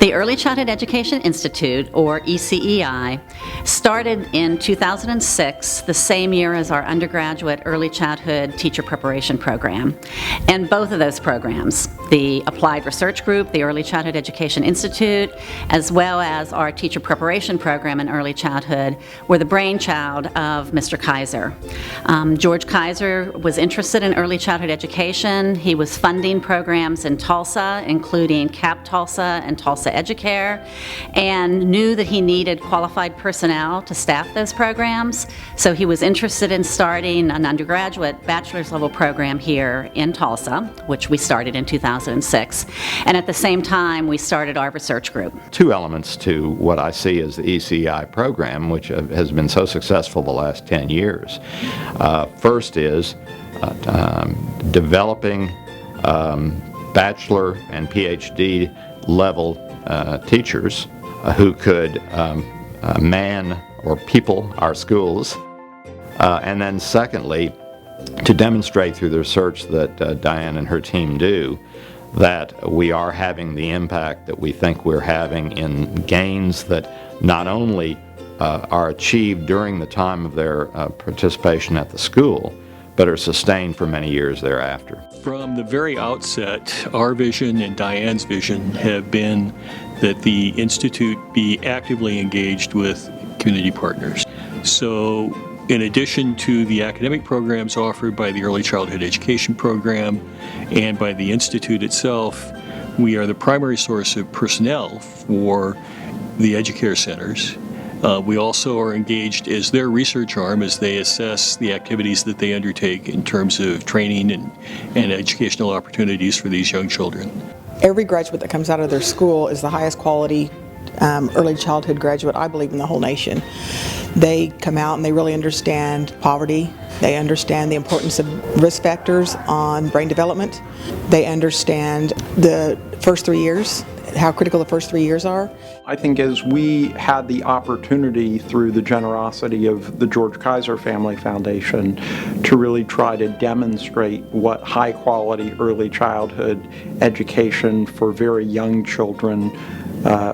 The Early Childhood Education Institute, or ECEI, started in 2006, the same year as our undergraduate early childhood teacher preparation program. And both of those programs, the Applied Research Group, the Early Childhood Education Institute, as well as our teacher preparation program in early childhood, were the brainchild of Mr. Kaiser. George Kaiser was interested in early childhood education. He was funding programs in Tulsa, including CAP Tulsa and Tulsa Educare, and knew that he needed qualified personnel to staff those programs. So he was interested in starting an undergraduate bachelor's level program here in Tulsa, which we started in 2006. And at the same time, we started our research group. Two elements to what I see as the ECI program, which has been so successful the last 10 years. First is developing bachelor and PhD level teachers who could man or people our schools. And then secondly, to demonstrate through the research that Diane and her team do that we are having the impact that we think we're having in gains that not only are achieved during the time of their participation at the school, but are sustained for many years thereafter. From the very outset, our vision and Diane's vision have been that the Institute be actively engaged with community partners. So in addition to the academic programs offered by the Early Childhood Education Program and by the Institute itself, we are the primary source of personnel for the Educare centers. We also are engaged as their research arm as they assess the activities that they undertake in terms of training and educational opportunities for these young children. Every graduate that comes out of their school is the highest quality early childhood graduate, I believe, in the whole nation. They come out and they really understand poverty. They understand the importance of risk factors on brain development. They understand the first 3 years, how critical the first 3 years are. I think as we had the opportunity through the generosity of the George Kaiser Family Foundation to really try to demonstrate what high quality early childhood education for very young children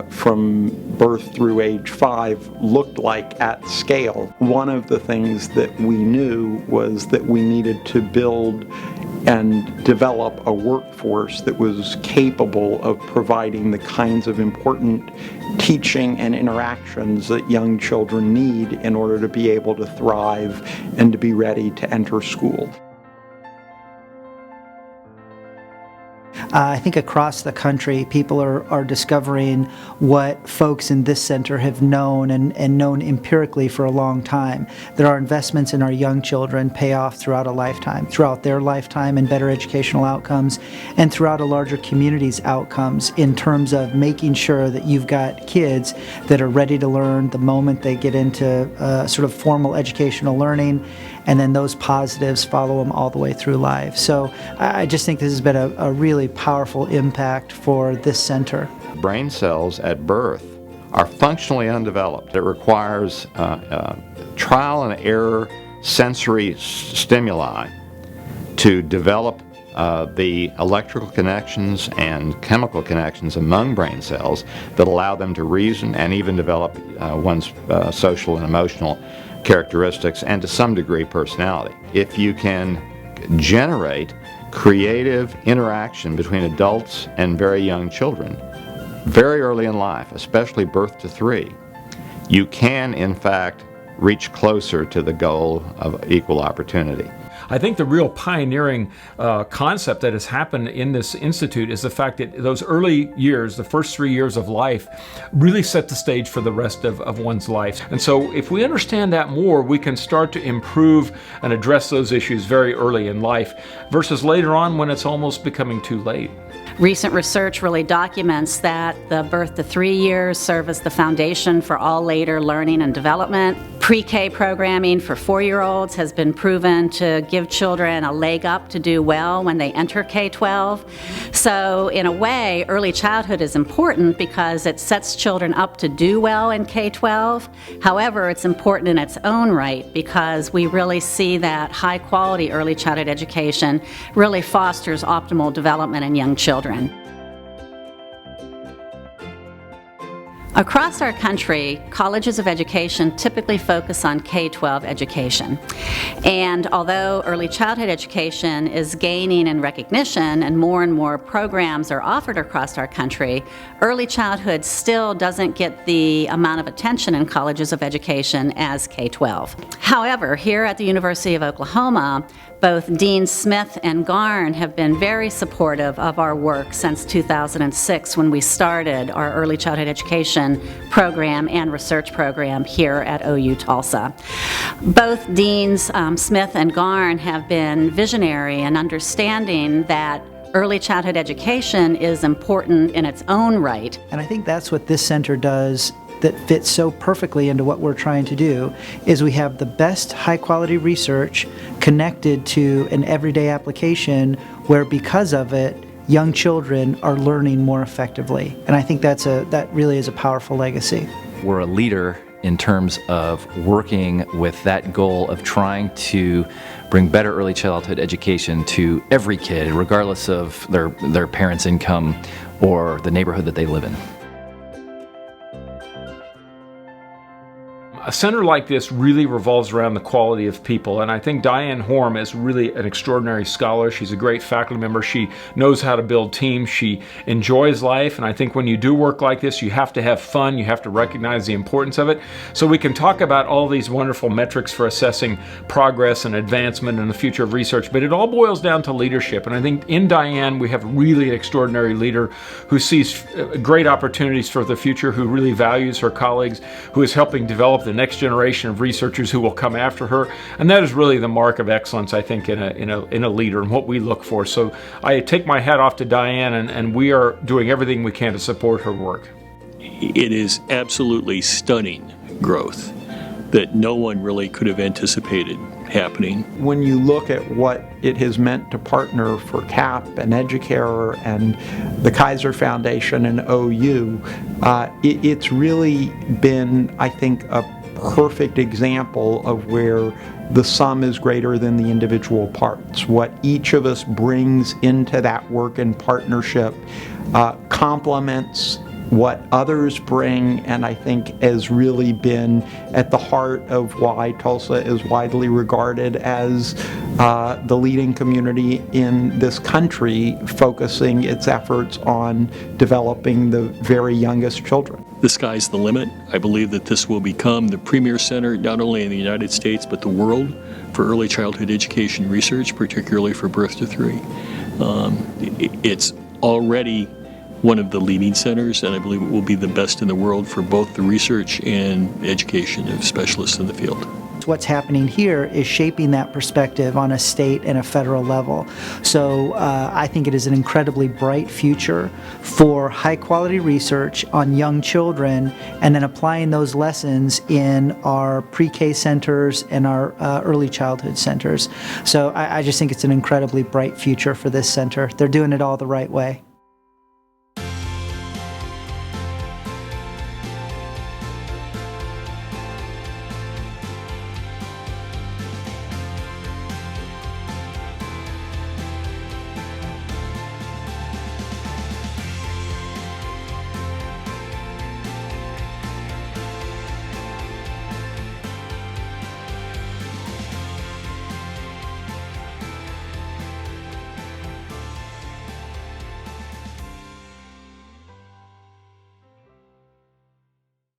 from birth through age 5 looked like at scale. One of the things that we knew was that we needed to build and develop a workforce that was capable of providing the kinds of important teaching and interactions that young children need in order to be able to thrive and to be ready to enter school. I think across the country, people are discovering what folks in this center have known and known empirically for a long time, that our investments in our young children pay off throughout their lifetime in better educational outcomes, and throughout a larger community's outcomes in terms of making sure that you've got kids that are ready to learn the moment they get into sort of formal educational learning, and then those positives follow them all the way through life. So I just think this has been a really powerful impact for this center. Brain cells at birth are functionally undeveloped. It requires trial and error sensory stimuli to develop the electrical connections and chemical connections among brain cells that allow them to reason and even develop one's social and emotional characteristics and to some degree personality. If you can generate creative interaction between adults and very young children very early in life, especially birth to 3, you can in fact reach closer to the goal of equal opportunity. I think the real pioneering concept that has happened in this institute is the fact that those early years, the first 3 years of life, really set the stage for the rest of one's life. And so if we understand that more, we can start to improve and address those issues very early in life versus later on when it's almost becoming too late. Recent research really documents that the birth to 3 years serve as the foundation for all later learning and development. Pre-K programming for 4-year-olds has been proven to give children a leg up to do well when they enter K-12. So in a way, early childhood is important because it sets children up to do well in K-12. However, it's important in its own right because we really see that high quality early childhood education really fosters optimal development in young children. Across our country, colleges of education typically focus on K-12 education. And although early childhood education is gaining in recognition and more programs are offered across our country, early childhood still doesn't get the amount of attention in colleges of education as K-12. However, here at the University of Oklahoma, both Dean Smith and Garn have been very supportive of our work since 2006 when we started our early childhood education program and research program here at OU Tulsa. Both Deans Smith and Garn have been visionary in understanding that early childhood education is important in its own right. And I think that's what this center does that fits so perfectly into what we're trying to do, is we have the best high quality research connected to an everyday application where because of it, young children are learning more effectively. And I think that really is a powerful legacy. We're a leader in terms of working with that goal of trying to bring better early childhood education to every kid, regardless of their parents' income or the neighborhood that they live in. A center like this really revolves around the quality of people, and I think Diane Horm is really an extraordinary scholar. She's a great faculty member. She knows how to build teams. She enjoys life, and I think when you do work like this, you have to have fun. You have to recognize the importance of it. So we can talk about all these wonderful metrics for assessing progress and advancement in the future of research, but it all boils down to leadership. And I think in Diane, we have really an extraordinary leader who sees great opportunities for the future, who really values her colleagues, who is helping develop the next generation of researchers who will come after her, and that is really the mark of excellence, I think, in a leader and what we look for. So I take my hat off to Diane, and we are doing everything we can to support her work. It is absolutely stunning growth that no one really could have anticipated happening. When you look at what it has meant to partner for CAP and Educare and the Kaiser Foundation and OU, it's really been, I think, a perfect example of where the sum is greater than the individual parts. What each of us brings into that work in partnership complements what others bring, and I think has really been at the heart of why Tulsa is widely regarded as the leading community in this country, focusing its efforts on developing the very youngest children. The sky's the limit. I believe that this will become the premier center, not only in the United States, but the world, for early childhood education research, particularly for birth to 3. It's already one of the leading centers, and I believe it will be the best in the world for both the research and education of specialists in the field. What's happening here is shaping that perspective on a state and a federal level. So I think it is an incredibly bright future for high quality research on young children, and then applying those lessons in our pre-K centers and our early childhood centers. So I just think it's an incredibly bright future for this center. They're doing it all the right way.